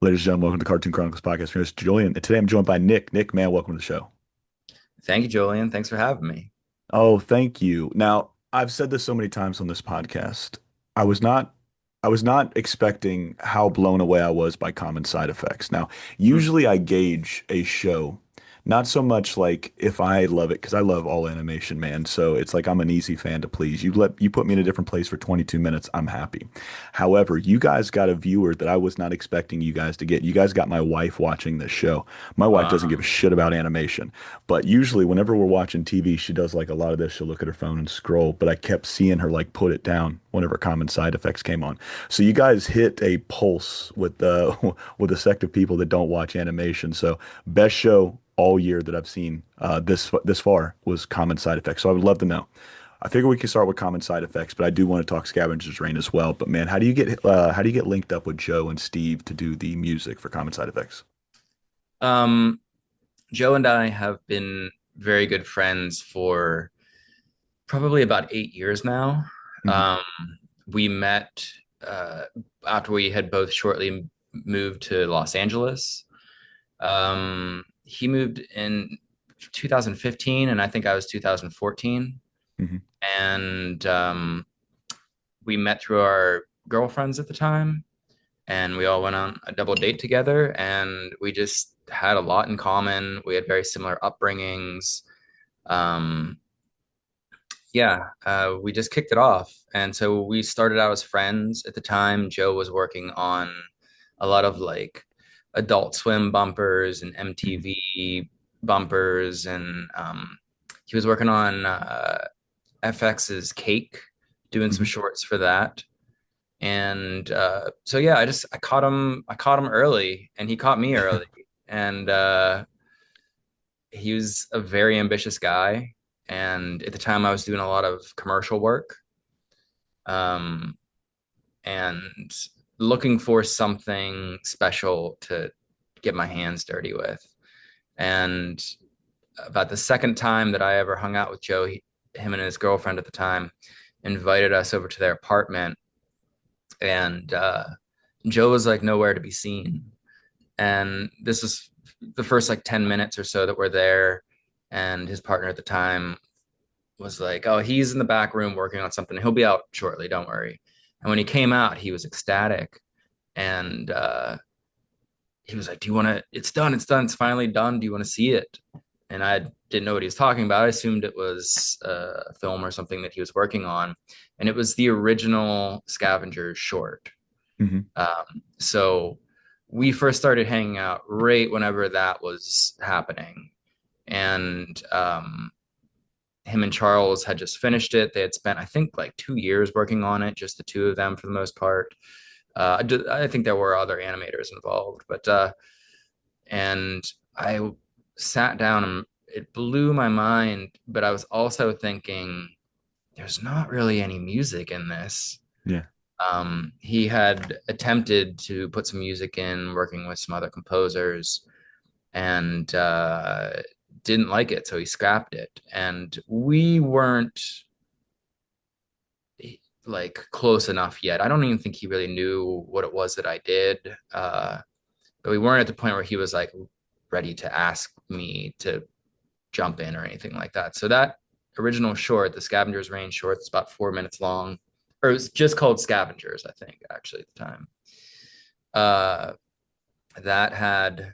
Ladies and gentlemen, welcome to Cartoon Chronicles Podcast. Here's Julian. And today I'm joined by Nick. Nick, man, welcome to the show. Thank you, Julian. Thanks for having me. Oh, thank you. Now, I've said this so many times on this podcast. I was not I was not expecting how blown away I was by common side effects. Now, Hmm. usually I gauge a show not so much like if I love it because I love all animation, man. So it's like I'm an easy fan to please. You put me in a different place for 22 minutes, I'm happy. However, you guys got a viewer that I was not expecting you guys to get. You guys got my wife watching this show. My wife doesn't give a Wow. shit about animation. But usually, whenever we're watching TV, she does like a lot of this. She'll look at her phone and scroll. But I kept seeing her like put it down whenever common side effects came on. So you guys hit a pulse with the with a sect of people that don't watch animation. So best show all year that I've seen this far was common side effects. So I would love to know. I figure we can start with common side effects, but I do want to talk Scavenger's Reign as well. But man, how do you get linked up with Joe and Steve to do the music for common side effects? Um, Joe and I have been very good friends for probably about 8 years now. Hmm. Um, we met uh, after we had both shortly moved to Los Angeles. He moved in 2015, and I think I was 2014. Hmm. And we met through our girlfriends at the time. And we all went on a double date together, and we just had a lot in common. We had very similar upbringings. um we just kicked it off, and so we started out as friends. At the time, Joe was working on a lot of like Adult Swim bumpers and Hmm. MTV bumpers, and he was working on FX's Cake, doing some Hmm. shorts for that. And so yeah, I caught him early, and he caught me early. And he was a very ambitious guy. And at the time, I was doing a lot of commercial work, um, and looking for something special to get my hands dirty with. And about the second time that I ever hung out with Joe, him and his girlfriend at the time invited us over to their apartment, and Joe was like nowhere to be seen. And this is the first like 10 minutes or so that we're there. And his partner at the time was like, "Oh, he's in the back room working on something. He'll be out shortly. Don't worry." And when he came out, he was ecstatic. And he was like, "Do you want to? It's done. It's done. It's finally done. Do you want to see it?" And I didn't know what he was talking about. I assumed it was a film or something that he was working on. And it was the original Scavengers short. Hmm. So we first started hanging out right whenever that was happening. And him and Charles had just finished it. They had spent, I think, like 2 years working on it, just the two of them for the most part. I think there were other animators involved, but and I sat down and it blew my mind. But I was also thinking, there's not really any music in this. Yeah. He had attempted to put some music in, working with some other composers, and didn't like it, so he scrapped it. And we weren't like close enough yet. I don't even think he really knew what it was that I did, but we weren't at the point where he was like ready to ask me to jump in or anything like that. So that original short, the Scavengers Reign short, it's about 4 minutes long, or it was just called Scavengers, I think, actually at the time. Uh, that had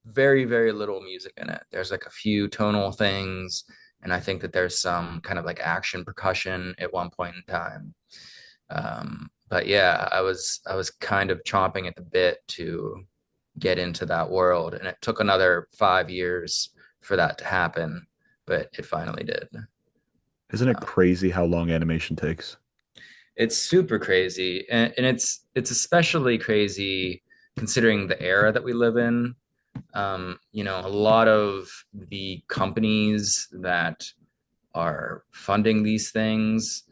very, very little music in it. There's like a few tonal things, and I think that there's some kind of like action percussion at one point in time. But yeah, I was kind of chomping at the bit to get into that world, and it took another 5 years for that to happen, but it finally did. Isn't it Uh, crazy how long animation takes? it's super crazy, and it's especially crazy considering the era that we live in. A lot of the companies that are funding these things,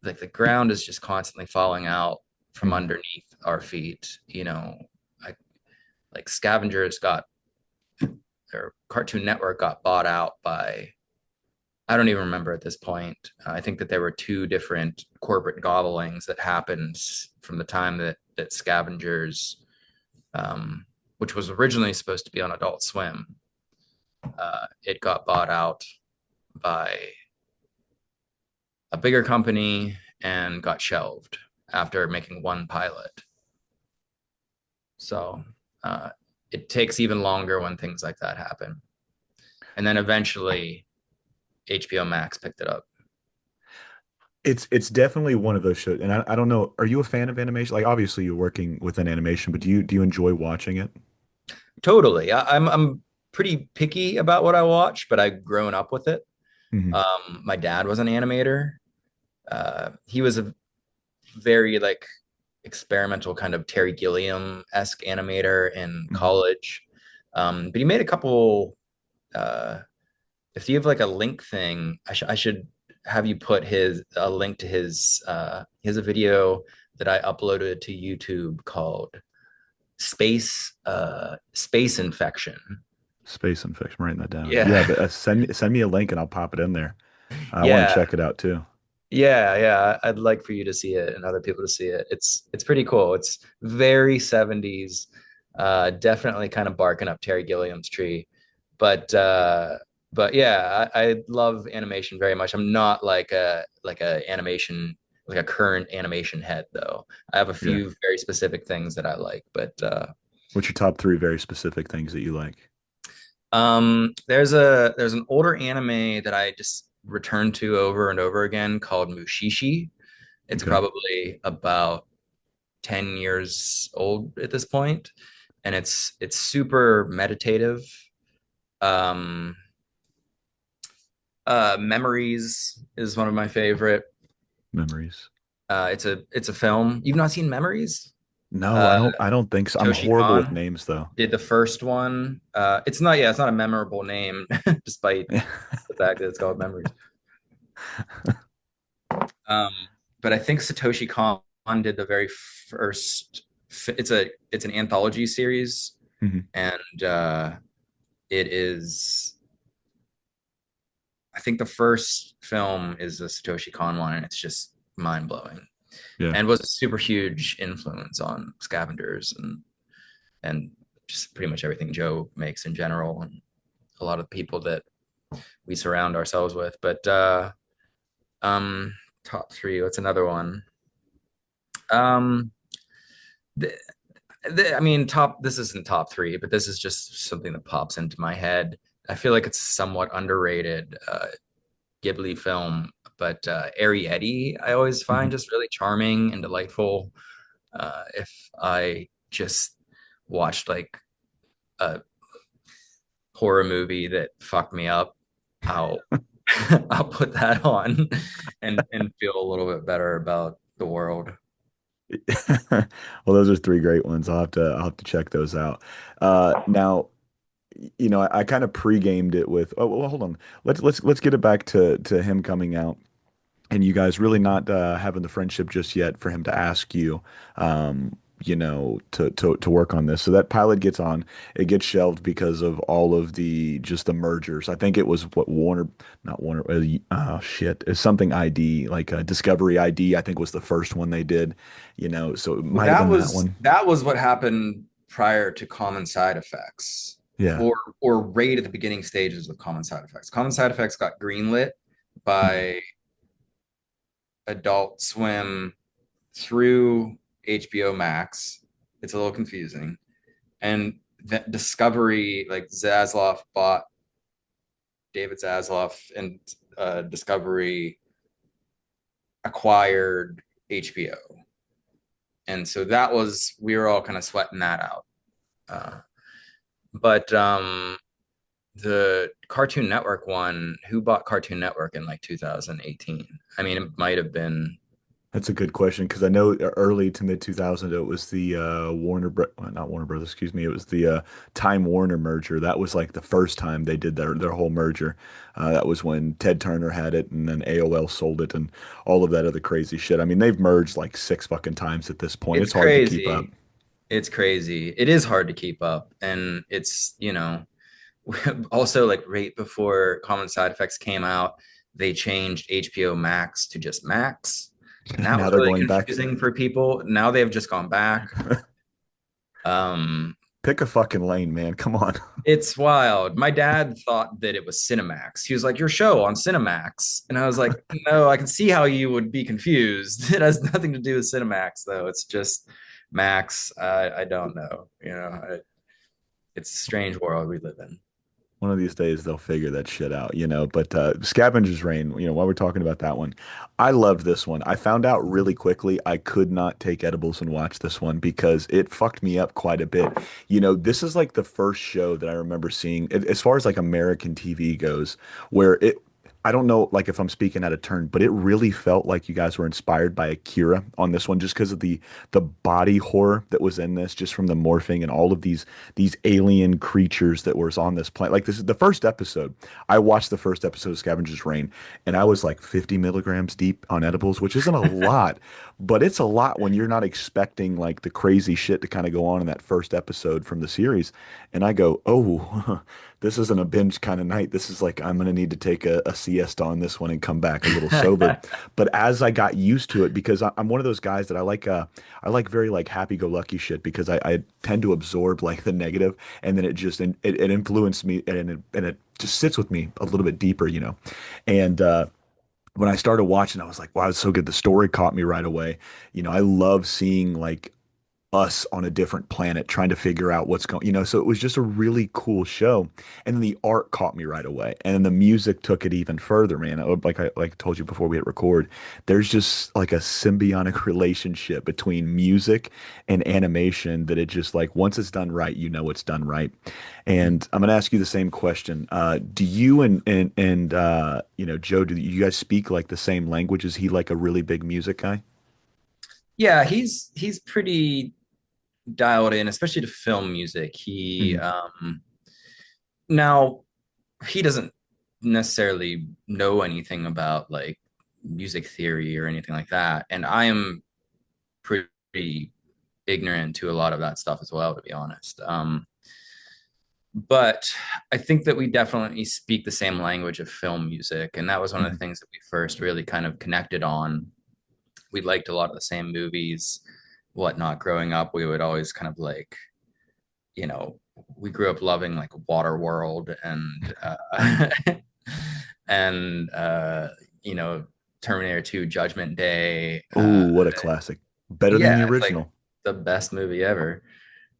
like the ground is just constantly falling out from Mhm. underneath our feet. Like like Scavengers got or Cartoon Network got bought out by, I don't even remember at this point. I think that there were two different corporate gobblings that happened from the time that Scavengers um, which was originally supposed to be on Adult Swim. It got bought out by a bigger company and got shelved after making one pilot. So uh, it takes even longer when things like that happen. And then eventually HBO Max picked it up. It's definitely one of those shows, and I don't know. Are you a fan of animation? Like, obviously, you're working within animation, but do you enjoy watching it? Totally. I'm pretty picky about what I watch, but I've grown up with it. Hmm. My dad was an animator. He was a very like experimental kind of Terry Gilliam-esque animator in Hmm. college. But he made a couple if you have like a link thing, I should have you put his a link to his he has a video that I uploaded to YouTube called Space Infection. Space Infection, I'm writing that down. Yeah, Yeah. but send me a link and I'll pop it in there. I want to Yeah. check it out too. Yeah. I'd like for you to see it and other people to see it. It's pretty cool. It's very 70s. Definitely kind of barking up Terry Gilliam's tree. But yeah, I love animation very much. I'm not like a animation like a current animation head though. I have a Yeah. few very specific things that I like, but What's your top three very specific things that you like? there's an older anime that I just return to over and over again called Mushishi. It's Okay. probably about 10 years old at this point, and it's super meditative. Um, Memories is one of my favorite. Memories. It's a film. You've not seen Memories? No, Uh, I don't think so. I'm Satoshi horrible with Kon names though. did the first one. It's not a memorable name, despite the fact that it's called Memories. Um, but I think Satoshi Kon did the very first. It's an anthology series, Hmm. and it is. I think the first film is the Satoshi Kon one, and it's just mind blowing, Yeah. and was a super huge influence on Scavengers and just pretty much everything Joe makes in general, and a lot of people that we surround ourselves with. But um, top three. What's another one? Um, the, I mean, top. This isn't top three, but this is just something that pops into my head. I feel like it's somewhat underrated Ghibli film, but Arrietty I always find Hmm. just really charming and delightful. If I just watched like a horror movie that fucked me up, I'll I'll put that on and feel a little bit better about the world. Well, those are three great ones. I'll have to check those out. Now, I kind of pre-gamed it with. Oh, well, hold on. Let's get it back to him coming out and you guys really not having the friendship just yet for him to ask you, to work on this. So that pilot gets on, it gets shelved because of all of the just the mergers. I think it was what Warner, not Warner, oh shit, it's something ID like Discovery ID. I think was the first one they did, so it Well, might have been that one. that was what happened prior to Common Side Effects, Yeah. or right at the beginning stages of Common Side Effects. Common Side Effects got greenlit Mhm. by Adult Swim through HBO Max. It's a little confusing. And that Discovery, like Zaslav bought David Zaslav, and Discovery acquired HBO. And so that was, we were all kind of sweating that out. Uh, but the Cartoon Network one, who bought Cartoon Network in like 2018? I mean, it might have been. That's a good question because I know early to mid 2000 it was the not Warner Brothers, excuse me, it was the Time Warner merger. That was like the first time they did their whole merger. That was when Ted Turner had it and then AOL sold it and all of that other crazy shit. I mean, they've merged like six fucking times at this point. It's It's hard to keep up. crazy. It's crazy. It is hard to keep up. And also like right before Common Side Effects came out, they changed HBO Max to just Max. And that Now was they're really going back. confusing for people. Now they've just gone back. Um, Pick a fucking lane, man. Come on. it's wild. My dad thought that it was Cinemax. He was like, "Your show on Cinemax," and I was like, "No, I can see how you would be confused. It has nothing to do with Cinemax, though. It's just Max. I don't know. It's a strange world we live in." One of these days they'll figure that shit out, you know. But Scavenger's Reign, you know, while we're talking about that one, I loved this one. I found out really quickly I could not take edibles and watch this one because it fucked me up quite a bit. You know, this is like the first show that I remember seeing, as far as like American TV goes, where I don't know, like if I'm speaking out of turn, but it really felt like you guys were inspired by Akira on this one, just because of the body horror that was in this, just from the morphing and all of these alien creatures that was on this planet. Like this is the first episode. I watched the first episode of Scavenger's Reign, and I was like 50 milligrams deep on edibles, which isn't a lot, but it's a lot when you're not expecting like the crazy shit to kind of go on in that first episode from the series. And I go, oh, this isn't a binge kind of night. This is like I'm gonna need to take a siesta on this one and come back a little sober. But as I got used to it, because I'm one of those guys that I like very like happy-go-lucky shit because I tend to absorb like the negative, and then it influenced me, and it just sits with me a little bit deeper, you know. And when I started watching, I was like, wow, it's so good. The story caught me right away. You know, I love seeing like us on a different planet trying to figure out what's going, you know, so it was just a really cool show. And then the art caught me right away. And then the music took it even further, man. Like I told you before we hit record, there's just like a symbiotic relationship between music and animation that it just like once it's done right, you know it's done right. And I'm gonna ask you the same question. Do you and you know, Joe, do you guys speak like the same language? Is he like a really big music guy? Yeah, he's pretty dialed in, especially to film music. He Hmm. now he doesn't necessarily know anything about like music theory or anything like that, and I am pretty ignorant to a lot of that stuff as well, to be honest. But I think that we definitely speak the same language of film music, and that was one of the Hmm. things that we first really kind of connected on. We liked a lot of the same movies, whatnot. Growing up, we would always kind of like, you know, we grew up loving like Waterworld and you know, Terminator 2 Judgment Day. Oh, what a classic. Better than Yeah, the it's like original. the best movie ever.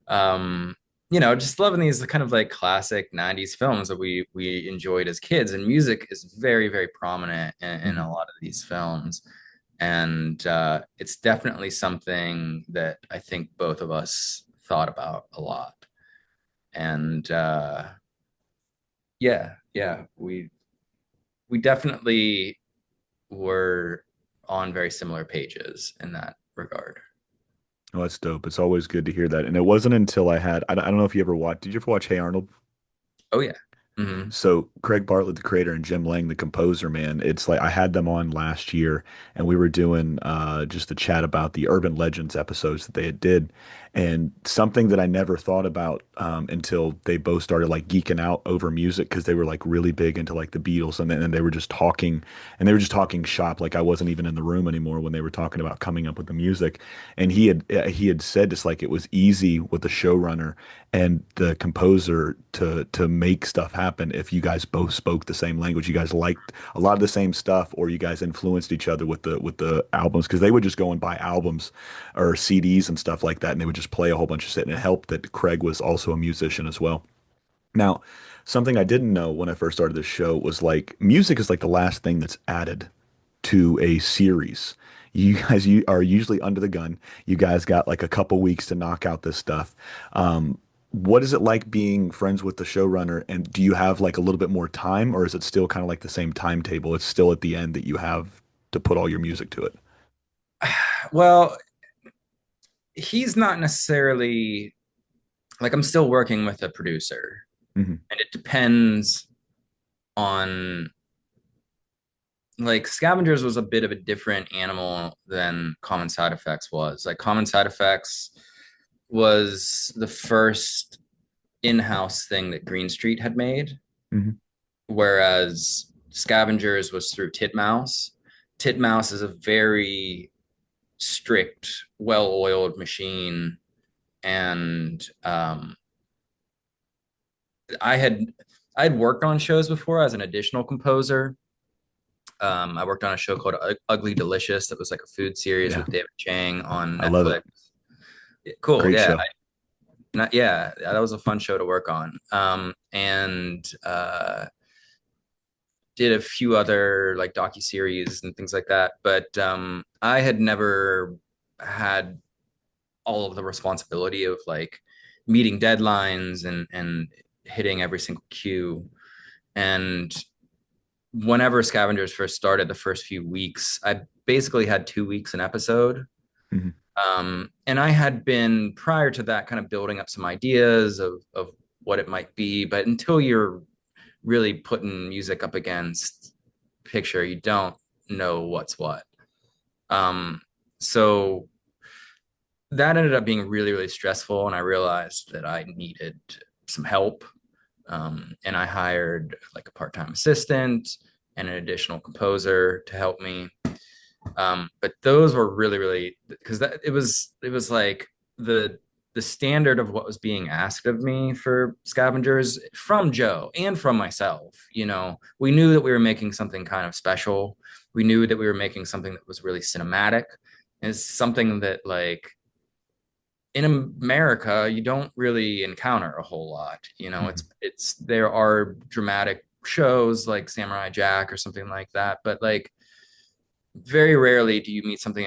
Um, you know, just loving these kind of like classic 90s films that we enjoyed as kids. And music is very, very prominent in Hmm. a lot of these films. And it's definitely something that I think both of us thought about a lot. And yeah, we definitely were on very similar pages in that regard. Oh, that's dope. It's always good to hear that. And it wasn't until I don't know if you ever watched, did you ever watch Hey Arnold? Oh yeah. Hmm. So Craig Bartlett, the creator, and Jim Lang, the composer, man, it's like I had them on last year, and we were doing just a chat about the urban legends episodes that they had did, and something that I never thought about until they both started like geeking out over music because they were like really big into like the Beatles, and they were just talking, and they were just talking shop like I wasn't even in the room anymore when they were talking about coming up with the music, and he had said just like it was easy with the showrunner and the composer to make stuff happen if you guys both spoke the same language. You guys liked a lot of the same stuff, or you guys influenced each other with the albums because they would just go and buy albums or CDs and stuff like that, and they would just play a whole bunch of shit. And it helped that Craig was also a musician as well. Now, something I didn't know when I first started this show was like music is like the last thing that's added to a series. You are usually under the gun. You guys got like a couple weeks to knock out this stuff. What is it like being friends with the showrunner? And do you have like a little bit more time, or is it still kind of like the same timetable? It's still at the end that you have to put all your music to it. Well, he's not necessarily like I'm still working with a producer, Hmm. and it depends on like Scavengers was a bit of a different animal than Common Side Effects was. Like Common Side Effects was the first in-house thing that Green Street had made, Hmm. whereas Scavengers was through Titmouse. Titmouse is a very strict, well-oiled machine, and I had I'd worked on shows before as an additional composer. I worked on a show called Ugly Delicious that was like a food series Yeah, with David Chang on I love it. Netflix. Cool, Great yeah. show. Yeah, that was a fun show to work on. And did a few other like docu-series and things like that. But I had never had all of the responsibility of like meeting deadlines and hitting every single cue. And whenever Scavengers first started, the first few weeks, I basically had 2 weeks an episode. Hmm. And I had been prior to that kind of building up some ideas of what it might be, but until you're really putting music up against picture, you don't know what's what. Um, so that ended up being really, really stressful, and I realized that I needed some help. And I hired like a part-time assistant and an additional composer to help me. But those were really, really because that it was like the the standard of what was being asked of me for Scavengers from Joe and from myself. We knew that we were making something kind of special. We knew that we were making something that was really cinematic. And it's something that like in America you don't really encounter a whole lot. Hmm. It's there are dramatic shows like Samurai Jack or something like that, but like very rarely do you meet something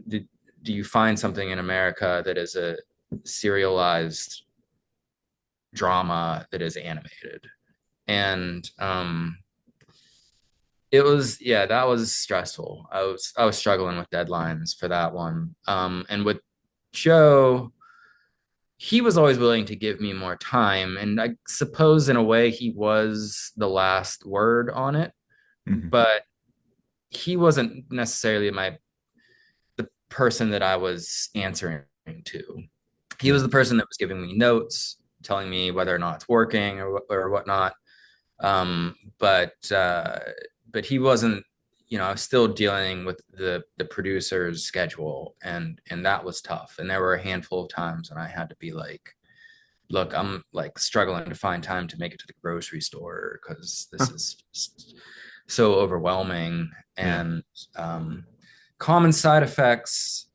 do you find something in America that is a serialized drama that is animated. And it was, yeah, that was stressful. I was struggling with deadlines for that one. And with Joe, he was always willing to give me more time, and I suppose in a way he was the last word on it, Hmm. but he wasn't necessarily the person that I was answering to. He was Yeah. the person that was giving me notes, telling me whether or not it's working or whatnot. Um, but uh, but he wasn't. I was still dealing with the producer's schedule, and that was tough. And there were a handful of times when I had to be like, "Look, I'm like struggling to find time to make it to the grocery store because this Huh. is just so overwhelming." Yeah. And um, common side effects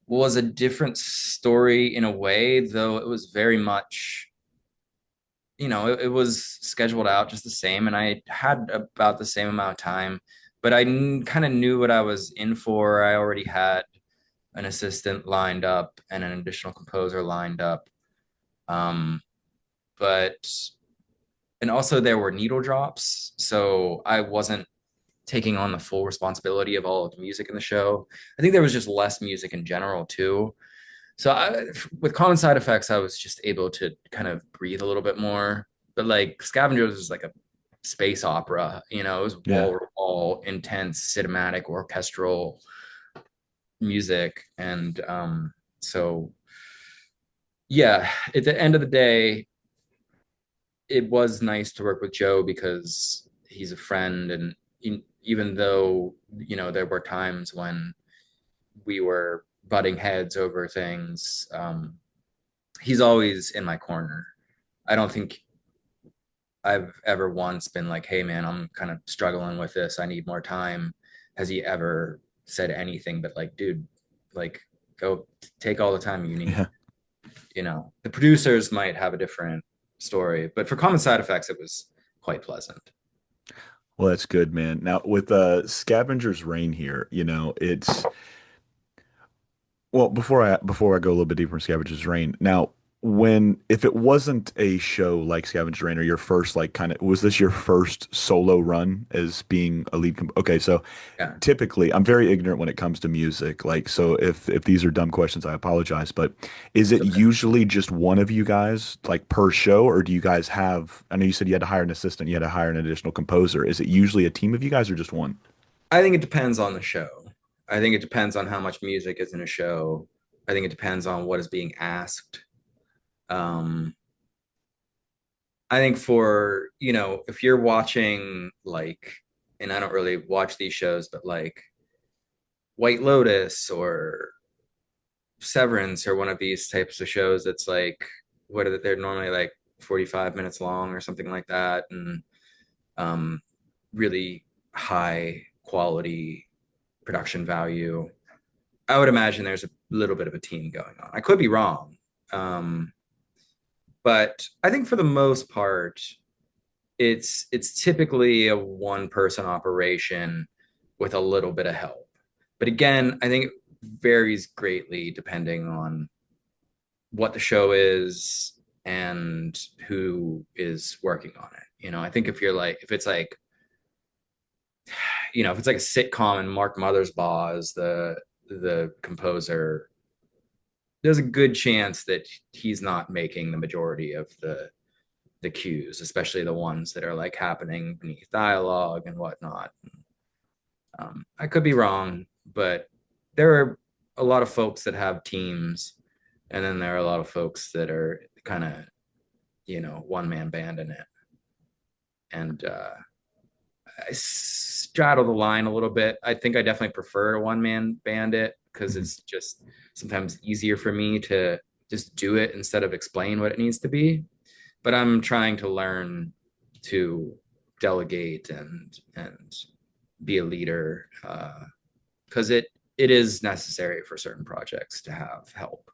was a different story in a way, though it was very much, it was scheduled out just the same, and I had about the same amount of time, but I kind of knew what I was in for. I already had an assistant lined up and an additional composer lined up. Um, but and also there were needle drops, so I wasn't taking on the full responsibility of all of the music in the show. I think there was just less music in general too. So with common side effects, I was just able to kind of breathe a little bit more. But like Scavengers was like a space opera, it was Yeah. wall to wall, intense, cinematic, orchestral music. And so, yeah, at the end of the day, it was nice to work with Joe because he's a friend. And even though, there were times when we were butting heads over things, he's always in my corner. I don't think I've ever once been like, "Hey man, I'm kind of struggling with this. I need more time." Has he ever said anything but like, "Dude, like go take all the time you need." Yeah. The producers might have a different story, but for common side effects it was quite pleasant. Well, that's good, man. Now with Scavenger's Reign here, it's well, before I go a little bit deeper in Scavenger's Reign, now when if it wasn't a show like Scavenger's Reign or your first like kind of was this your first solo run as being a lead okay, so Yeah. typically I'm very ignorant when it comes to music. Like so if these are dumb questions, I apologize, but is it It's okay. usually just one of you guys like per show or do you guys have I know you said you had to hire an assistant, you had to hire an additional composer. Is it usually a team of you guys or just one? I think it depends on the show. I think it depends on how much music is in a show. I think it depends on what is being asked. Um, I think for, if you're watching like, and I don't really watch these shows, but like White Lotus or Severance or one of these types of shows that's like they're normally like 45 minutes long or something like that, and um, really high quality production value. I would imagine there's a little bit of a team going on. I could be wrong, um, but I think for the most part, it's typically a one person operation with a little bit of help. But again, I think it varies greatly depending on what the show is and who is working on it. I think if it's like, if it's like a sitcom and Mark Mothersbaugh is the composer, there's a good chance that he's not making the majority of the cues, especially the ones that are like happening beneath dialogue and whatnot. I could be wrong, but there are a lot of folks that have teams, and then there are a lot of folks that are kind of, one man band in it. And I straddle the line a little bit. I think I definitely prefer a one man band it because Mhm. it's just sometimes easier for me to just do it instead of explain what it needs to be. But I'm trying to learn to delegate and be a leader because it is necessary for certain projects to have help,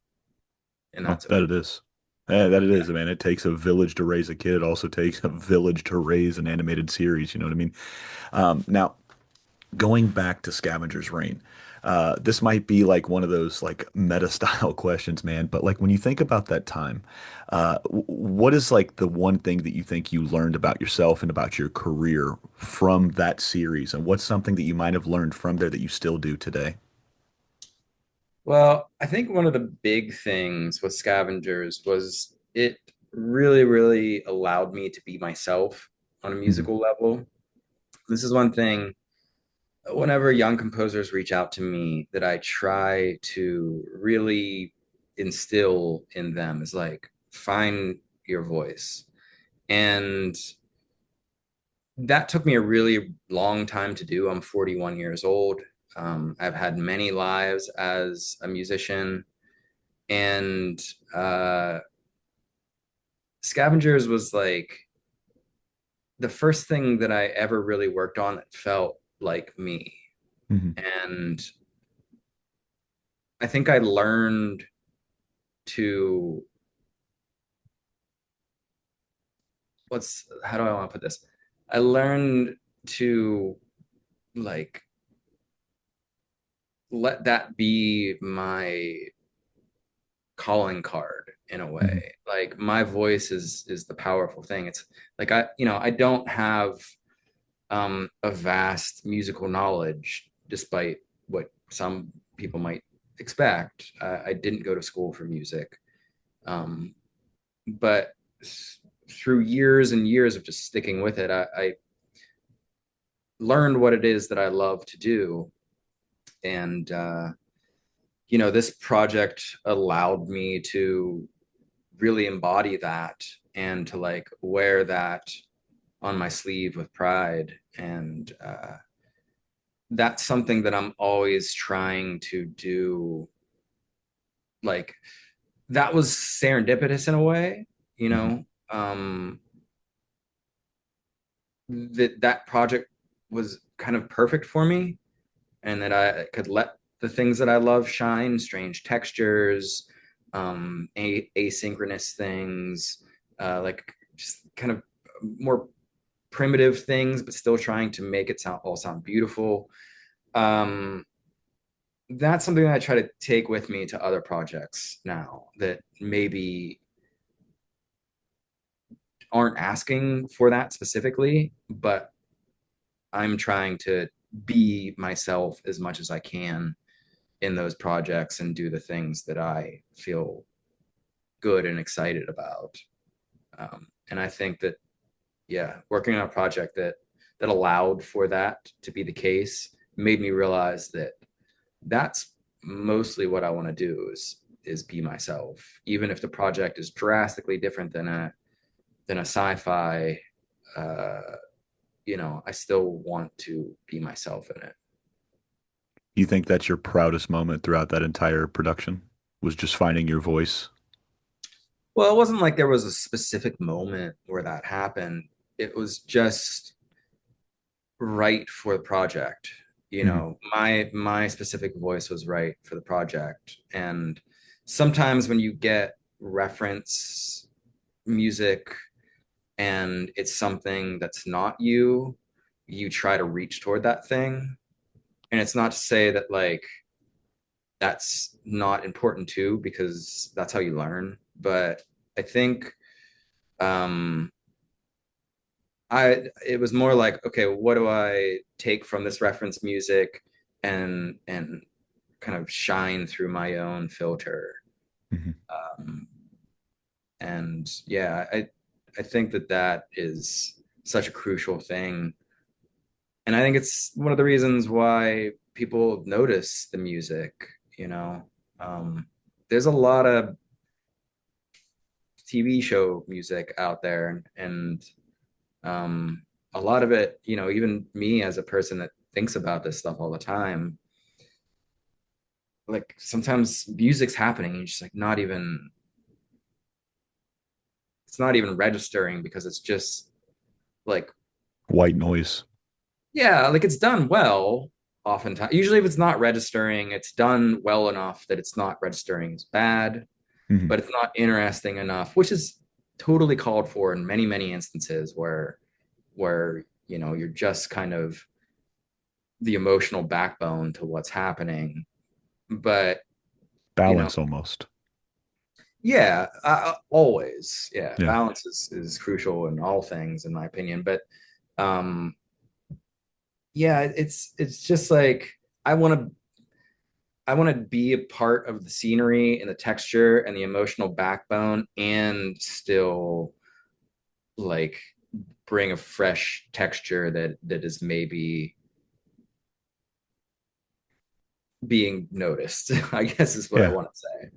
and Oh, that's that okay. it is. Yeah, that it is, man. It takes a village to raise a kid. It also takes a village to raise an animated series. You know what I mean? Now, going back to Scavenger's Reign, this might be like one of those like meta style questions, man. But like when you think about that time, what is like the one thing that you think you learned about yourself and about your career from that series? And what's something that you might have learned from there that you still do today? Well, I think one of the big things with Scavengers was it really, really allowed me to be myself on a Mhm. musical level. This is one thing whenever young composers reach out to me that I try to really instill in them is like, find your voice. And that took me a really long time to do. I'm 41 years old. I've had many lives as a musician, and uh, Scavengers was like the first thing that I ever really worked on that felt like me. Mhm. And I think I learned to how do I want to put this? I learned to like let that be my calling card in a Mhm. way. Like my voice is the powerful thing. It's like I don't have a vast musical knowledge, despite what some people might expect. I didn't go to school for music, um, but through years and years of just sticking with it, I learned what it is that I love to do, and this project allowed me to really embody that and to like wear that on my sleeve with pride. And that's something that I'm always trying to do. Like that was serendipitous in a way, you Mhm. know. That project was kind of perfect for me, and that I could let the things that I love shine, strange textures, asynchronous things, like just kind of more primitive things, but still trying to make it sound beautiful. Um, that's something that I try to take with me to other projects now that maybe aren't asking for that specifically, but I'm trying to be myself as much as I can in those projects and do the things that I feel good and excited about. And I think that, yeah, working on a project that allowed for that to be the case made me realize that that's mostly what I want to do is be myself, even if the project is drastically different than a sci-fi. Uh, I still want to be myself in it. You think that's your proudest moment throughout that entire production? Was just finding your voice. Well, it wasn't like there was a specific moment where that happened. It was just right for the project. You Hmm. know, my specific voice was right for the project. And sometimes when you get reference music and it's something that's not you, you try to reach toward that thing. And it's not to say that like that's not important too, because that's how you learn. But I think um it was more like, okay, what do I take from this reference music and kind of shine through my own filter. Hmm. Um, and yeah, I think that that is such a crucial thing, and I think it's one of the reasons why people notice the music. You know, there's a lot of TV show music out there, and um, a lot of it, you know, even me as a person that thinks about this stuff all the time, like sometimes music's happening and you're just like not even, it's not even registering because it's just like, White noise. yeah, like it's done well oftentimes. Usually if it's not registering, it's done well enough that it's not registering as bad, Hmm. but it's not interesting enough, which is totally called for in many, many instances where, you know, you're just kind of the emotional backbone to what's happening. But, you know, Balance almost. yeah, always. Yeah, Yeah. balance is crucial in all things, in my opinion. But um, yeah, it's just like I want to I want to be a part of the scenery and the texture and the emotional backbone, and still like bring a fresh texture that is maybe being noticed. I guess is what I Yeah. want to say.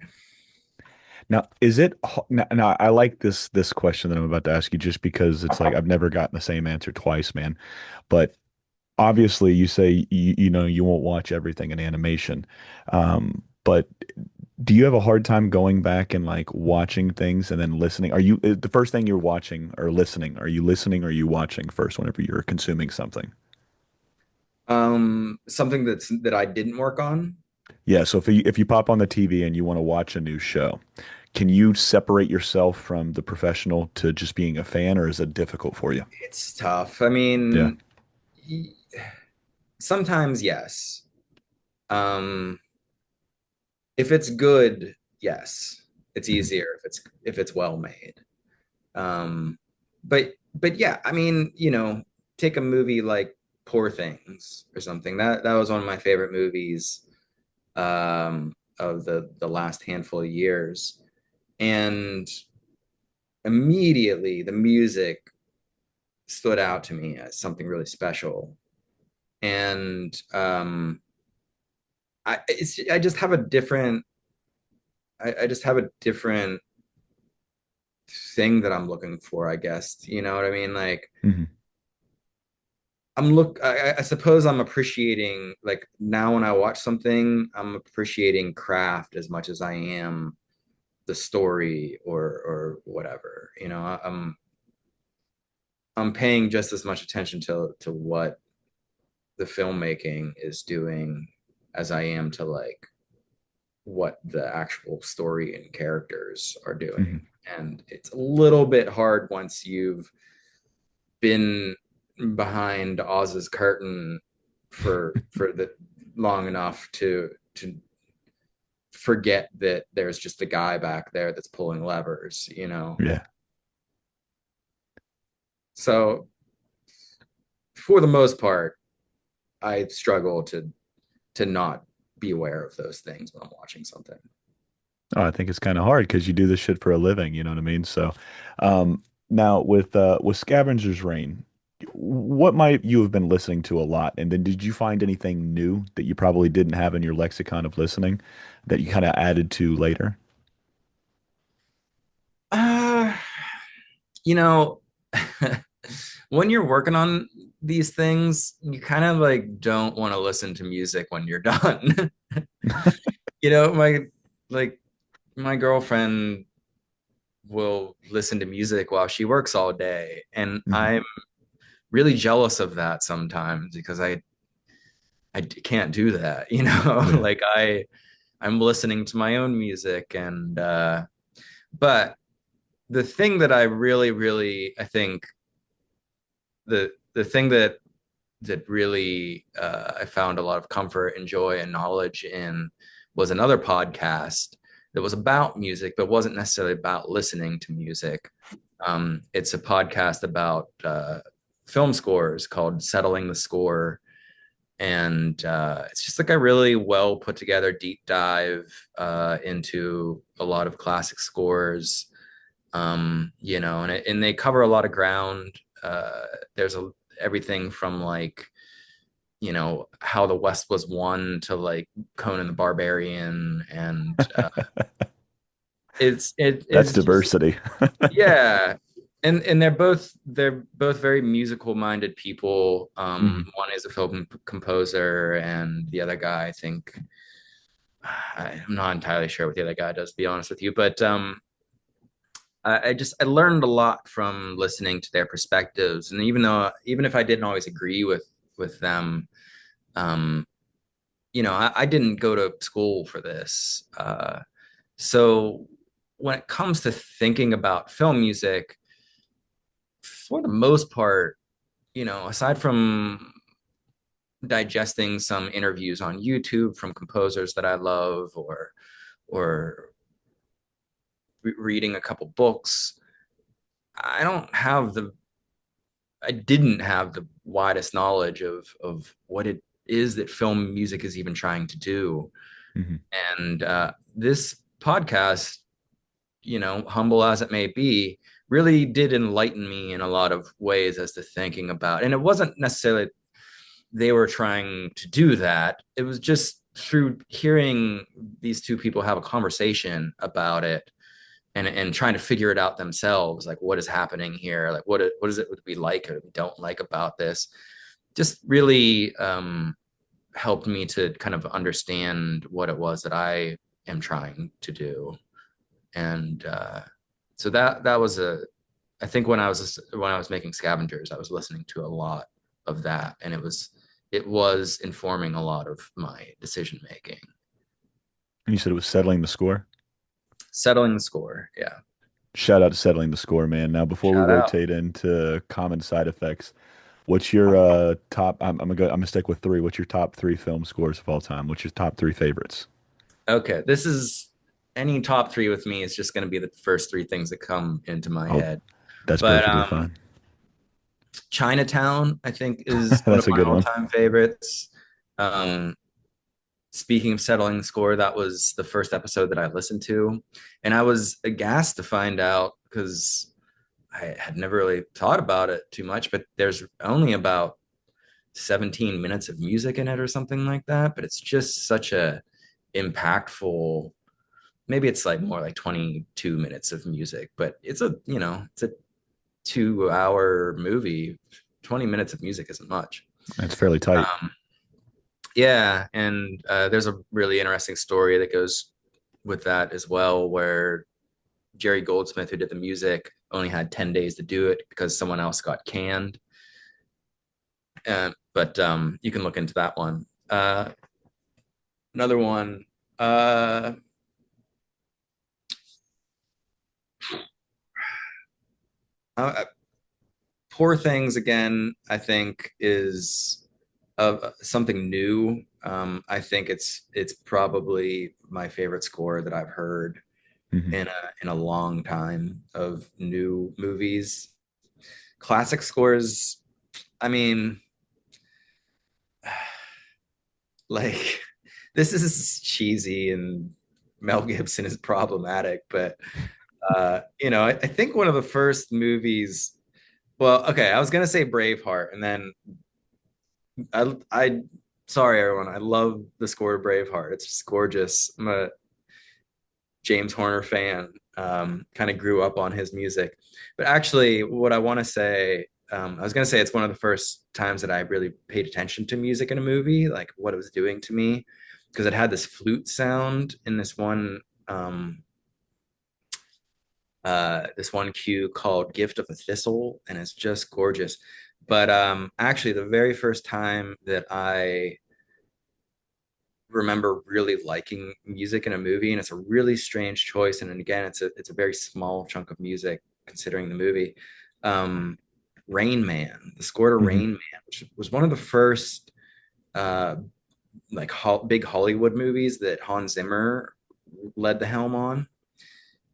Now, is it now, I like this question that I'm about to ask you just because it's like I've never gotten the same answer twice, man. But obviously you say you know you won't watch everything in animation. But do you have a hard time going back and like watching things and then listening? Are you the first thing you're watching or listening? Are you listening or are you watching first whenever you're consuming something? Something that I didn't work on. Yeah, so if you pop on the TV and you want to watch a new show, can you separate yourself from the professional to just being a fan, or is it difficult for you? It's tough. I Yeah. mean, sometimes yes. Um, if it's good, yes, it's Mhm. easier if it's well made. Um, but yeah, I mean, you know, take a movie like Poor Things or something. That was one of my favorite movies of the last handful of years, and immediately the music stood out to me as something really special. And I just have a different I just have a different thing that I'm looking for, I guess. You know what I mean? Like Mhm. I suppose I'm appreciating, like now when I watch something, I'm appreciating craft as much as I am the story or whatever. You know, I'm paying just as much attention to what the filmmaking is doing as I am to like what the actual story and characters are doing. Mhm. And it's a little bit hard once you've been behind Oz's curtain for the long enough to forget that there's just a guy back there that's pulling levers, you know. Yeah. So for the most part, I struggle to not be aware of those things when I'm watching something. Oh, I think it's kind of hard because you do this shit for a living, you know what I mean? So, um, now with Scavenger's Reign, what might you have been listening to a lot? And then did you find anything new that you probably didn't have in your lexicon of listening that you kind of added to later? Uh, you know, when you're working on these things, you kind of like don't want to listen to music when you're done. You know, my like my girlfriend will listen to music while she works all day, and Hmm. I'm really jealous of that sometimes because I can't do that, you know? Yeah. Like I'm listening to my own music, and but the thing that I really I think the thing that really I found a lot of comfort and joy and knowledge in was another podcast that was about music, but wasn't necessarily about listening to music. It's a podcast about film scores called Settling the Score. And it's just like a really well put together deep dive into a lot of classic scores, you know, and they cover a lot of ground. There's everything from like, you know, how the West was won to like Conan the Barbarian, and it That's is just diversity. yeah. And they're both very musical minded people. Hmm. One is a film composer, and the other guy, I think, I'm not entirely sure what the other guy does, to be honest with you, but I just I learned a lot from listening to their perspectives, and even if I didn't always agree with them, um, you know, I didn't go to school for this, so when it comes to thinking about film music, for the most part, you know, aside from digesting some interviews on YouTube from composers that I love, or reading a couple books, I don't have the I didn't have the widest knowledge of what it is that film music is even trying to do. Hmm. And this podcast, you know, humble as it may be, really did enlighten me in a lot of ways as to thinking about. And it wasn't necessarily they were trying to do that. It was just through hearing these two people have a conversation about it, and trying to figure it out themselves, like what is happening here, like what is it we like or we don't like about this, just really helped me to kind of understand what it was that I am trying to do. And so that was a I think when I was making Scavengers, I was listening to a lot of that, and it was informing a lot of my decision making. You said it was settling the score. Settling the Score, yeah. Shout out to settling the score, man. Now, before we Shout out. rotate into common side effects, what's your top? I'm gonna stick with three. What's your top three film scores of all time? What's your top three favorites? Okay, this is any top three with me is just going to be the first three things that come into my Oh, head. that's But perfectly fine. Chinatown, I think, is one of That's a my good one. all-time favorites. Um, Speaking of settling the score, that was the first episode that I listened to, and I was aghast to find out because I had never really thought about it too much. But there's only about 17 minutes of music in it or something like that. But it's just such a impactful, maybe it's like more like 22 minutes of music, but it's a, you know, it's a 2 hour movie. 20 minutes of music isn't much. That's fairly tight. um, yeah, and there's a really interesting story that goes with that as well, where Jerry Goldsmith, who did the music, only had 10 days to do it because someone else got canned. But you can look into that one. Another one, uh, uh, Poor Things again, I think is something new. I think it's probably my favorite score that I've heard Hmm. in a long time of new movies. Classic scores, I mean, like this is cheesy and Mel Gibson is problematic, but you know, I think one of the first movies. Well, okay, I was gonna say Braveheart, and then I sorry everyone, I love the score of Braveheart. It's just gorgeous. I'm a James Horner fan. Kind of grew up on his music, but actually, what I want to say, I was gonna say it's one of the first times that I really paid attention to music in a movie, like what it was doing to me, because it had this flute sound in this one. this one cue called Gift of a Thistle, and it's just gorgeous. But actually, the very first time that I remember really liking music in a movie, and it's a really strange choice. And again, it's a very small chunk of music considering the movie. Um, Rain Man, the score to Hmm. Rain Man, which was one of the first uh, like big Hollywood movies that Hans Zimmer led the helm on.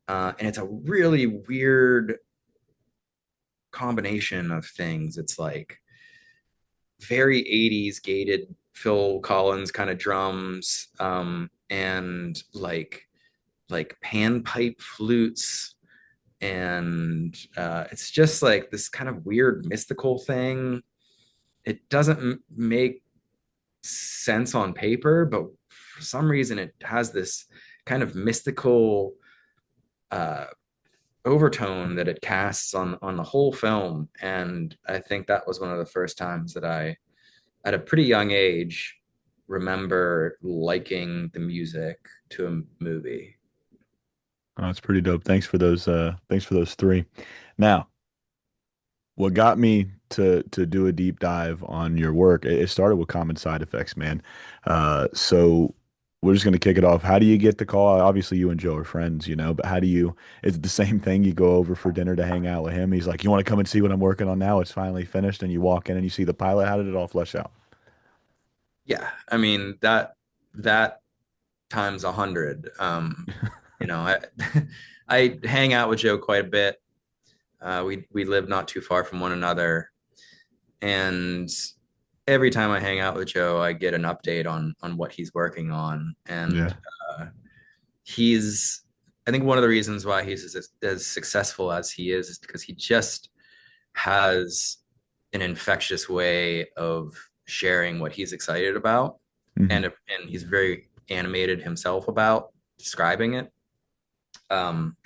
And it's a really weird combination of things. It's like very 80s gated Phil Collins kind of drums, and like panpipe flutes, and it's just like this kind of weird mystical thing. It doesn't make sense on paper, but for some reason it has this kind of mystical uh, overtone that it casts on the whole film. And I think that was one of the first times that I, at a pretty young age, remember liking the music to a movie. Oh, that's pretty dope. Thanks for those three. Now, what got me to do a deep dive on your work, it started with common side effects, man. So we're just gonna kick it off. How do you get the call? Obviously, you and Joe are friends, you know, but how do you, is it the same thing? You go over for dinner to hang out with him. He's like, "You want to come and see what I'm working on now? It's finally finished." And you walk in and you see the pilot. How did it all flesh out? Yeah, I mean that times 100. I I hang out with Joe quite a bit. We live not too far from one another, and every time I hang out with Joe, I get an update on what he's working on, and Yeah. he's I think one of the reasons why he's as successful as he is because he just has an infectious way of sharing what he's excited about, Hmm. and he's very animated himself about describing it. Um,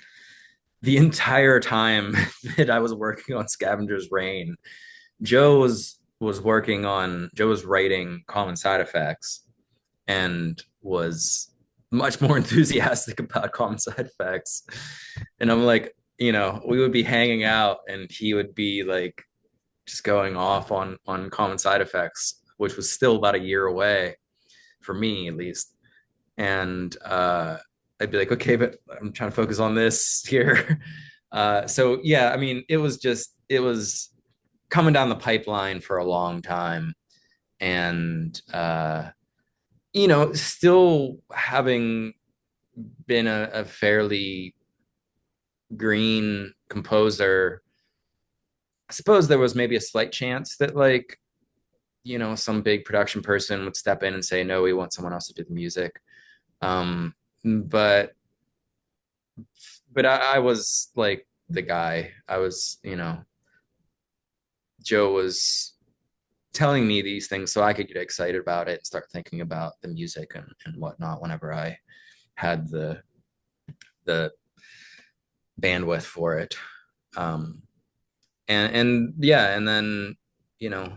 the entire time that I was working on Scavenger's Reign, Joe was writing common side effects and was much more enthusiastic about common side effects. And I'm like, we would be hanging out and he would be like just going off on common side effects, which was still about a year away for me at least. And I'd be like, okay, but I'm trying to focus on this here. So yeah, I mean, it was coming down the pipeline for a long time, and still having been a fairly green composer, I suppose there was maybe a slight chance that like some big production person would step in and say, no, we want someone else to do the music. Um, but I was like the guy. I was, Joe was telling me these things so I could get excited about it and start thinking about the music and whatnot whenever I had the bandwidth for it. Um, and yeah, and then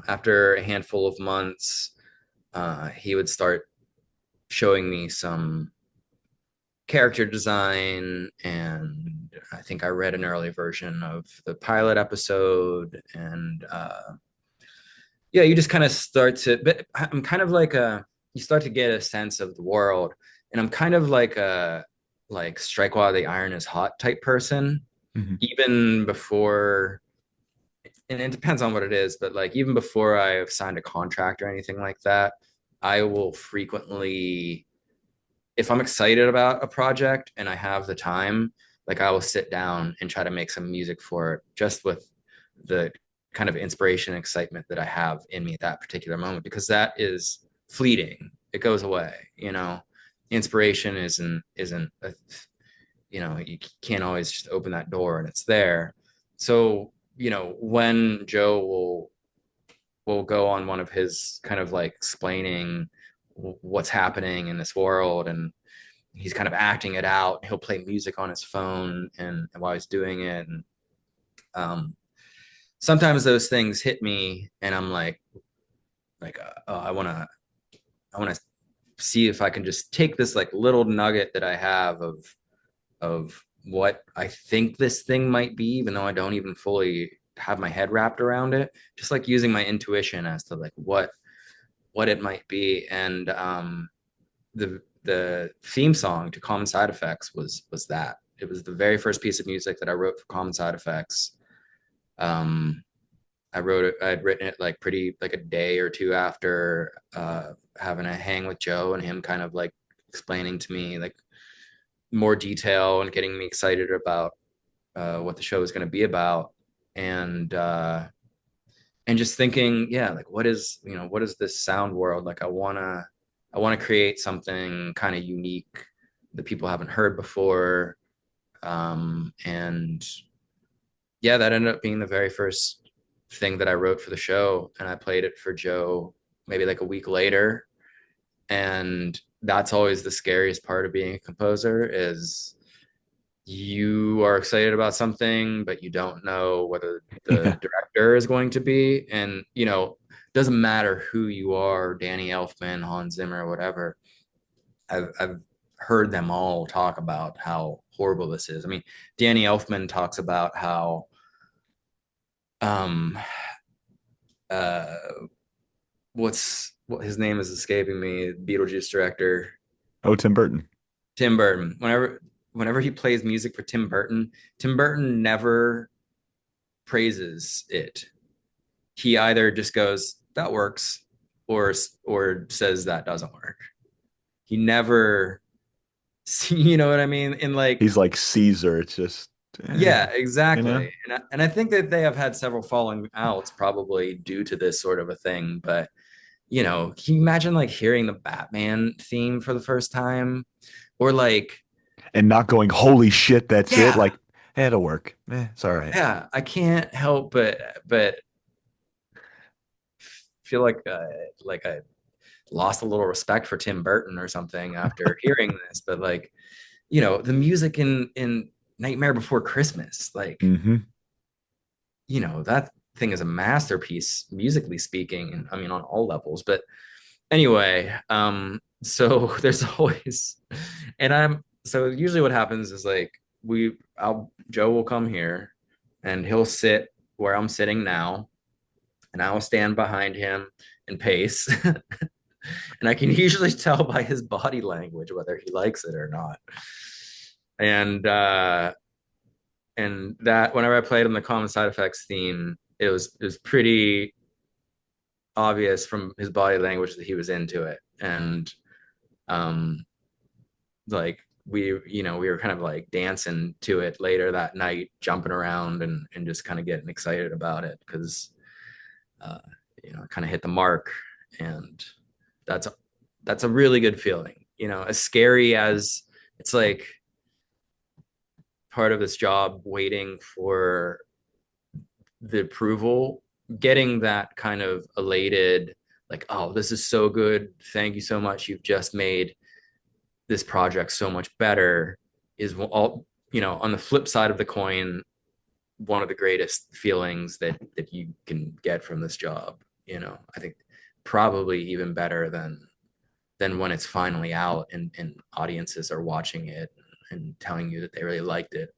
after a handful of months, he would start showing me some character design, and I think I read an early version of the pilot episode, and yeah, you just kind of start to, but I'm kind of like you start to get a sense of the world, and I'm kind of like a like strike while the iron is hot type person, Hmm. even before, and it depends on what it is, but like even before I've signed a contract or anything like that, I will frequently, if I'm excited about a project and I have the time, like I will sit down and try to make some music for it just with the kind of inspiration and excitement that I have in me at that particular moment, because that is fleeting. It goes away, Inspiration isn't you can't always just open that door and it's there. So, when Joe will go on one of his kind of like explaining what's happening in this world, and he's kind of acting it out. He'll play music on his phone and while he's doing it, and um, sometimes those things hit me, and I'm oh, I want to see if I can just take this like little nugget that I have of what I think this thing might be, even though I don't even fully have my head wrapped around it. Just like using my intuition as to like what it might be. And the theme song to Common Side Effects was that. It was the very first piece of music that I wrote for Common Side Effects. Um, I wrote it. I had written it like pretty like a day or two after having a hang with Joe and him kind of like explaining to me like more detail and getting me excited about what the show is going to be about, and and just thinking, yeah, like what is this sound world? Like I wanna create something kind of unique that people haven't heard before, and yeah, that ended up being the very first thing that I wrote for the show, and I played it for Joe maybe like a week later, and that's always the scariest part of being a composer is you are excited about something, but you don't know whether the Yeah. director is going to be. And, doesn't matter who you are, Danny Elfman, Hans Zimmer, whatever. I've heard them all talk about how horrible this is. I mean, Danny Elfman talks about how um uh what his name is escaping me, Beetlejuice director Oh, Tim Burton. Tim Burton. Whenever he plays music for Tim Burton never praises it. He either just goes that works or says that doesn't work. He never you know what I mean? In like He's like Caesar. It's just, yeah, you know. exactly. And I think that they have had several falling outs probably due to this sort of a thing, but can you imagine like hearing the Batman theme for the first time or like And not going, holy shit, that's it. yeah, Like, it'll work. It's all right. yeah, I can't help but feel like I lost a little respect for Tim Burton or something after hearing this. But like, the music in Nightmare Before Christmas, like, Hmm. that thing is a masterpiece musically speaking, and I mean on all levels. But anyway, so there's always, and I'm so usually what happens is like Joe will come here and he'll sit where I'm sitting now, and I will stand behind him and pace. And I can usually tell by his body language whether he likes it or not. And that whenever I played him the Common Side Effects theme, it was pretty obvious from his body language that he was into it. And um like we were kind of like dancing to it later that night, jumping around and just kind of getting excited about it because uh kind of hit the mark. And that's that's a really good feeling, as scary as it's like part of this job waiting for the approval, getting that kind of elated, like, oh, this is so good, thank you so much, you've just made this project so much better, is all, on the flip side of the coin, one of the greatest feelings that you can get from this job. I think probably even better than when it's finally out and audiences are watching it and telling you that they really liked it.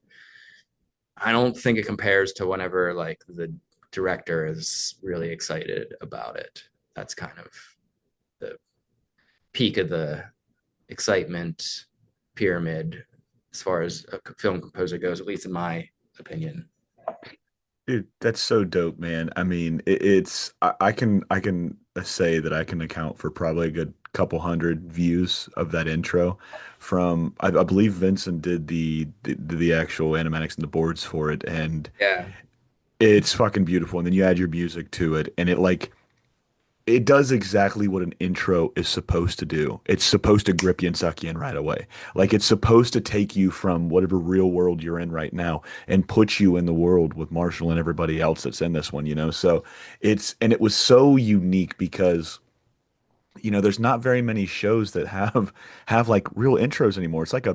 I don't think it compares to whenever like the director is really excited about it. That's kind of the peak of the excitement pyramid as far as a film composer goes, at least in my opinion. Dude, that's so dope, man. I mean, I can say that I can account for probably a good couple hundred views of that intro from I believe Vincent did the actual animatics and the boards for it, and Yeah. it's fucking beautiful. And then you add your music to it, and it does exactly what an intro is supposed to do. It's supposed to grip you and suck you in right away. Like it's supposed to take you from whatever real world you're in right now and put you in the world with Marshall and everybody else that's in this one, you know? So and it was so unique because, there's not very many shows that have like real intros anymore. It's like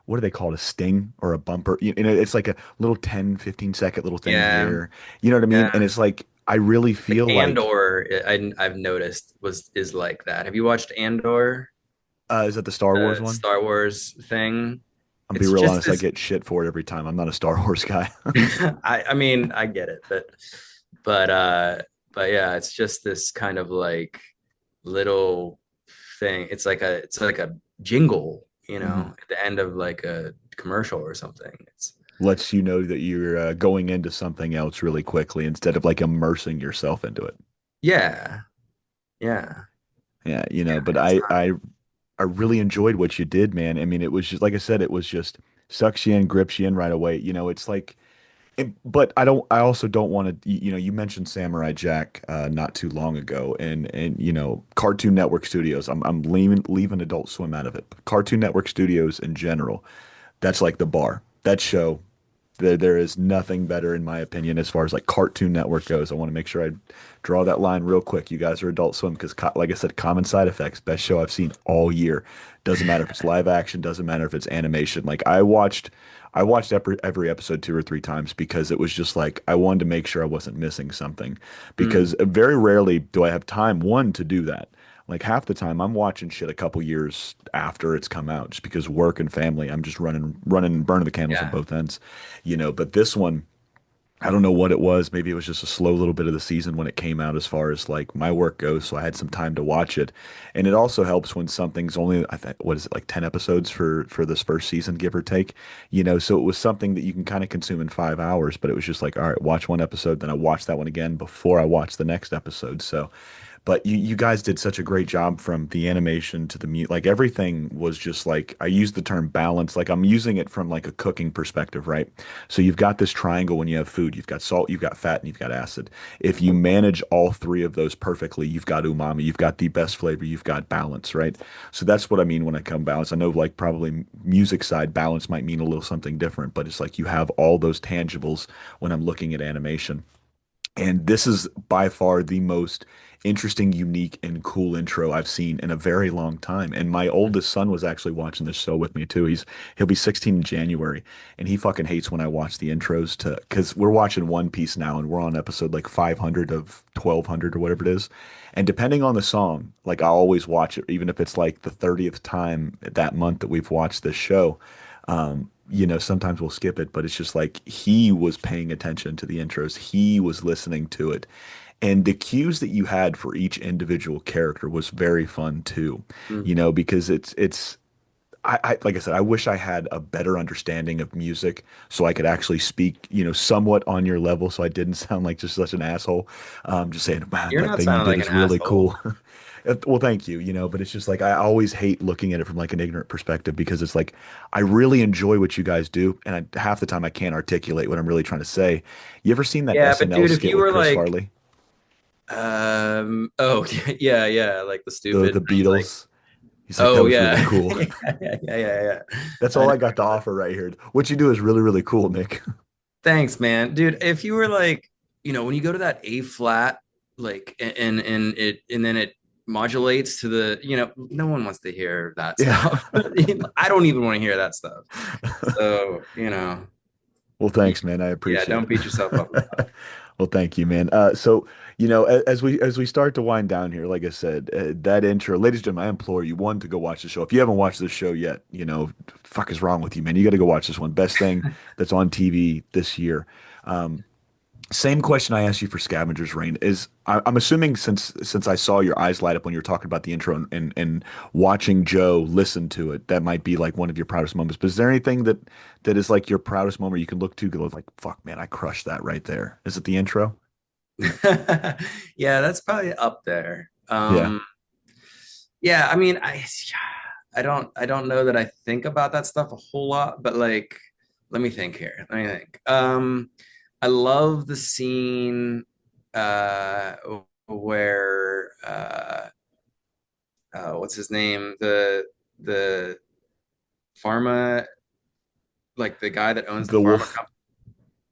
what do they call it? A sting or a bumper? It's like a little 10, 15-second little thing Yeah. here. You know what I mean? And Yeah. it's like I really Like feel like Andor, I've noticed is like that. Have you watched Andor, is that the Star Wars the one? Star Wars thing? I'm be it's real just honest, I this. get shit for it every time. I'm not a Star Wars guy. I mean, I get it, but uh but yeah, it's just this kind of like little thing. It's like a jingle, you Mhm. know, at the end of like a commercial or something. It's Lets you know that you're going into something else really quickly instead of like immersing yourself into it. yeah, yeah, Yeah, yeah. but It's not. I really enjoyed what you did, man. I mean, it was just like I said, it was just sucks you in, grips you in right away. It's like but I also don't want to, you mentioned Samurai Jack not too long ago and Cartoon Network Studios. I'm leaving Adult Swim out of it. But Cartoon Network Studios in general, that's like the bar. That show there is nothing better in my opinion as far as like Cartoon Network goes. I want to make sure I draw that line real quick. You guys are Adult Swim because, like I said, Common Side Effects, best show I've seen all year. Doesn't matter if it's live action, doesn't matter if it's animation. Like I watched every episode 2 or 3 times because it was just like I wanted to make sure I wasn't missing something. Mm, Because very rarely do I have time, one, to do that. Like half the time I'm watching shit a couple years after it's come out just because work and family, I'm just running and burning the candles on yeah. both ends. But this one, I don't know what it was. Maybe it was just a slow little bit of the season when it came out as far as like my work goes, so I had some time to watch it. And it also helps when something's only I think what is it like 10 episodes for this first season, give or take. So it was something that you can kind of consume in 5 hours, but it was just like, all right, watch one episode, then I watch that one again before I watch the next episode. So but you guys did such a great job from the animation to the mute. Like everything was just like I use the term balance. Like I'm using it from like a cooking perspective, right? So you've got this triangle when you have food. You've got salt, you've got fat, and you've got acid. If you manage all three of those perfectly, you've got umami. You've got the best flavor. You've got balance, right? So that's what I mean when I come balance. I know like probably music side balance might mean a little something different, but it's like you have all those tangibles when I'm looking at animation. And this is by far the most interesting, unique, and cool intro I've seen in a very long time. And my oldest son was actually watching this show with me too. He'll be 16 in January, and he fucking hates when I watch the intros to because we're watching One Piece now, and we're on episode like 500 of 1200 or whatever it is. And depending on the song, like I always watch it, even if it's like the 30th time that month that we've watched this show. Sometimes we'll skip it, but it's just like he was paying attention to the intros. He was listening to it. And the cues that you had for each individual character was very fun too, Mm. because like I said, I wish I had a better understanding of music so I could actually speak, somewhat on your level so I didn't sound like just such an asshole. Just saying, man, You're that not thing you sounding did like an is really asshole. cool. Well, thank you, but it's just like I always hate looking at it from like an ignorant perspective because it's like I really enjoy what you guys do, and half the time I can't articulate what I'm really trying to say. You ever seen that Yeah, but SNL dude, if skit you with were Chris like, Farley, oh yeah, yeah, like the the stupid, the and he's like, Beatles? He's like, that oh was really yeah, cool. yeah, yeah, yeah, yeah, yeah. That's I all know. I got to offer right here. What you do is really, really cool, Nick. Thanks, man. Dude, if you were like, when you go to that A flat, like and then it modulates to the, no one wants to hear that Yeah. stuff. I don't even want to hear that stuff. So, Well, y- thanks, man. I yeah, appreciate don't beat yourself up about it. Well, thank you, man. So, as we start to wind down here, like I said, that intro, ladies and gentlemen, I implore you, one, to go watch the show. If you haven't watched this show yet, fuck is wrong with you, man? You got to go watch this one. Best thing that's on TV this year. Um, Same question I asked you for Scavenger's Reign is I'm assuming since I saw your eyes light up when you were talking about the intro and watching Joe listen to it, that might be like one of your proudest moments. But is there anything that is like your proudest moment you can look to go like, fuck man, I crushed that right there. Is it the intro? it. Yeah, that's probably up there. Yeah. Yeah, I mean, I don't know that I think about that stuff a whole lot, but like, let me think here. Let me think. I love the scene uh where what's his name? The pharma, like the guy that owns the The pharma Wolf. company.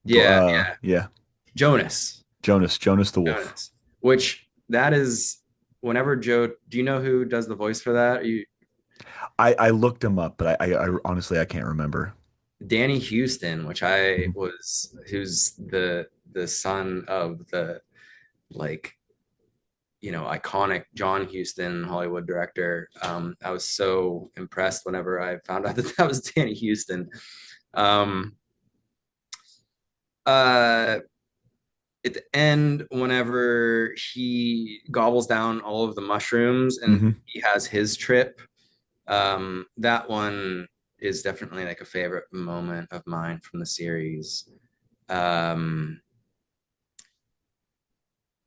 Yeah, yeah. Yeah. Jonas. Jonas the Wolf. Jonas. Which that is whenever Joe, do you know who does the voice for that? I looked him up, but I honestly I can't remember. Danny Houston, Mhm. who's the son of the like iconic John Huston, Hollywood director. I was so impressed whenever I found out that that was Danny Houston. Um, uh, at the end, whenever he gobbles down all of the mushrooms and Hmm. he has his trip, that one is definitely like a favorite moment of mine from the series. Um,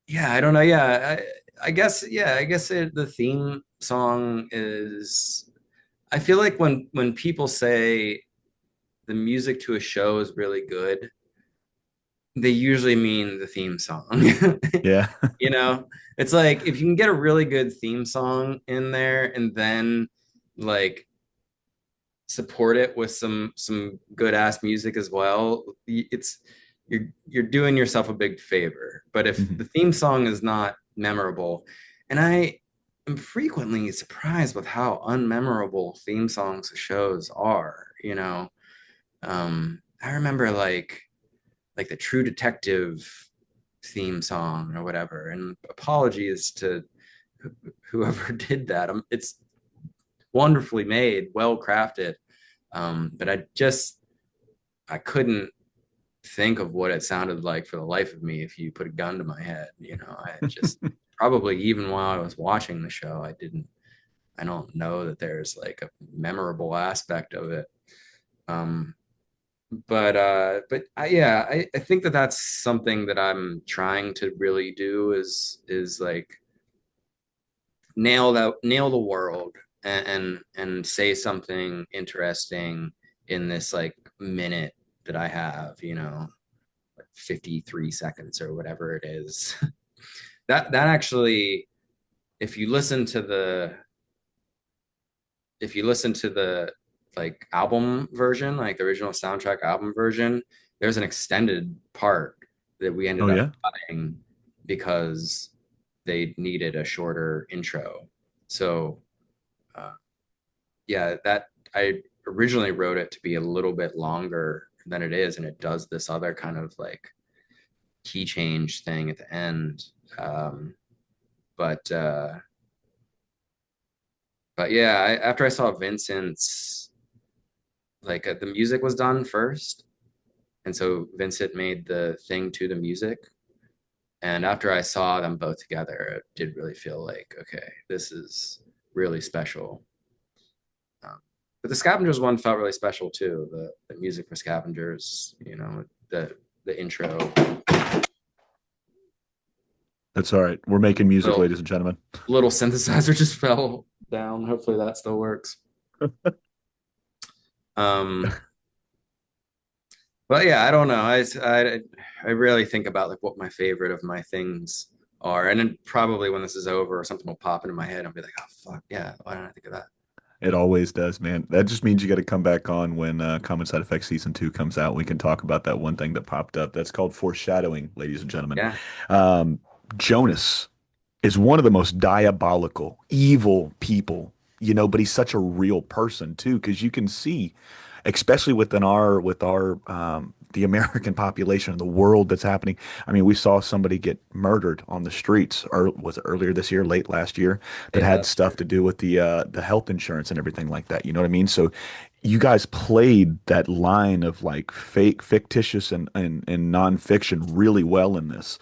yeah, I don't know. Yeah, I guess. Yeah, I guess the theme song is. I feel like when people say the music to a show is really good, they usually mean the theme song. Yeah. You know, it's like if you can get a really good theme song in there and then like support it with some good ass music as well, it's you're doing yourself a big favor. But if Hmm. the theme song is not memorable, and I am frequently surprised with how unmemorable theme songs of shows are, I remember like the True Detective theme song or whatever. And apologies to whoever did that. It's wonderfully made, well crafted. But I couldn't think of what it sounded like for the life of me if you put a gun to my head. I just probably even while I was watching the show, I don't know that there's like a memorable aspect of it. Um, yeah, I think that that's something that I'm trying to really do is like nail the world and say something interesting in this like minute that I have, 53 seconds or whatever it is. That actually, if you listen to the if you listen to the like album version, like the original soundtrack album version, there's an extended part that we Oh ended up yeah. cutting because they needed a shorter intro. So uh, yeah, that I originally wrote it to be a little bit longer than it is, and it does this other kind of like key change thing at the end. Um, but uh, but yeah, after I saw Vincent's the music was done first, and so Vincent made the thing to the music. And after I saw them both together, it did really feel like, okay, this is really special. But the Scavengers one felt really special too. The music for Scavengers, the intro, That's all right. We're making music, little ladies and gentlemen. little synthesizer just fell down. Hopefully that still works. Um, but yeah, I don't know. I really think about like what my favorite of my things are, and then probably when this is over, something will pop into my head. I'll be like, oh fuck yeah, why didn't I think of that? It always does, man. That just means you got to come back on when Common Side Effects Season 2 comes out. We can talk about that one thing that popped up. That's called foreshadowing, ladies and gentlemen. Yeah, Um, Jonas is one of the most diabolical, evil people, but he's such a real person too, because you can see, especially with our the American population and the world that's happening. I mean, we saw somebody get murdered on the streets, or was it earlier this year, late last year, that late had last stuff year. to do with the health insurance and everything like that. You know what I mean? So you guys played that line of like fake, fictitious, and nonfiction really well in this.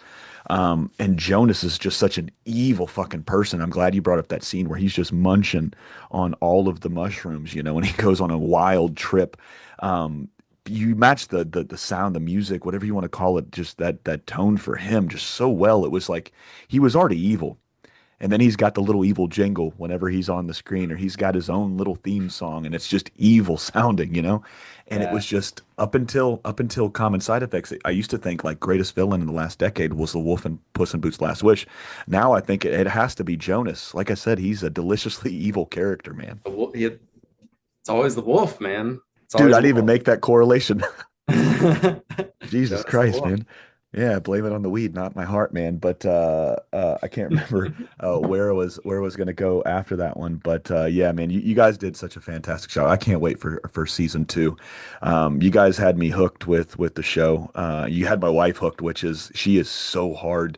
And Jonas is just such an evil fucking person. I'm glad you brought up that scene where he's just munching on all of the mushrooms, and he goes on a wild trip. Um, you match the sound, the music, whatever you want to call it, just that tone for him just so well. It was like he was already evil. And then he's got the little evil jingle whenever he's on the screen, or he's got his own little theme song, and it's just evil sounding. And it Yeah, was just up until Common Side Effects. I used to think like greatest villain in the last decade was the Wolf in Puss in Boots' Last Wish. Now I think it has to be Jonas. Like I said, he's a deliciously evil character, man. it's always the wolf, man. It's Dude, always I the didn't even wolf. make that correlation. Jesus Jonas the Christ, wolf. man. Yeah, blame it on the weed, not my heart, man. But I can't remember where I was gonna go after that one. But yeah, man, you guys did such a fantastic show. I can't wait for season 2. You guys had me hooked with the show. You had my wife hooked, which is she is so hard.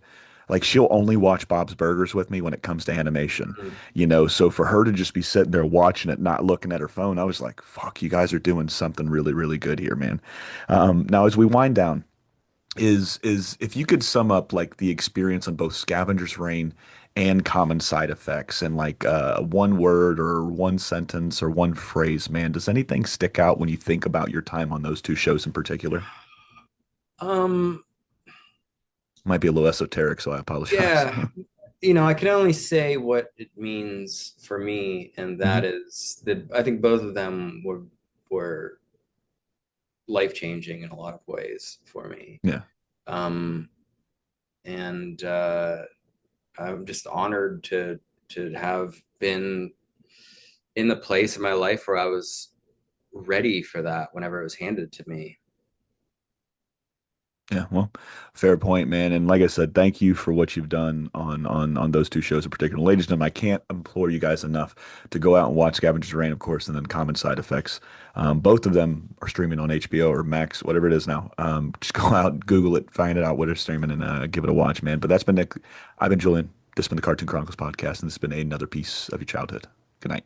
Like she'll only watch Bob's Burgers with me when it comes to animation, Mhm. you know. So for her to just be sitting there watching it, not looking at her phone, I was like, "Fuck, you guys are doing something really, really good here, man." Now, as we wind down, is if you could sum up like the experience on both Scavenger's Reign and Common Side Effects in like one word or one sentence or one phrase, man, does anything stick out when you think about your time on those two shows in particular? Um, Might be a little esoteric, so I apologize. yeah, I can only say what it means for me, and that Hmm. is that I think both of them were life changing in a lot of ways for me. Yeah. Um, and I'm just honored to have been in the place in my life where I was ready for that whenever it was handed to me. Yeah, well, fair point, man. And like I said, thank you for what you've done on those two shows in particular. Ladies and gentlemen, I can't implore you guys enough to go out and watch Scavenger's Reign, of course, and then Common Side Effects. Both of them are streaming on HBO or Max, whatever it is now. Just go out, Google it, find it out what it's streaming, and give it a watch, man. But that's been Nick. I've been Julian. This has been the Cartoon Chronicles podcast, and this has been another piece of your childhood. Good night.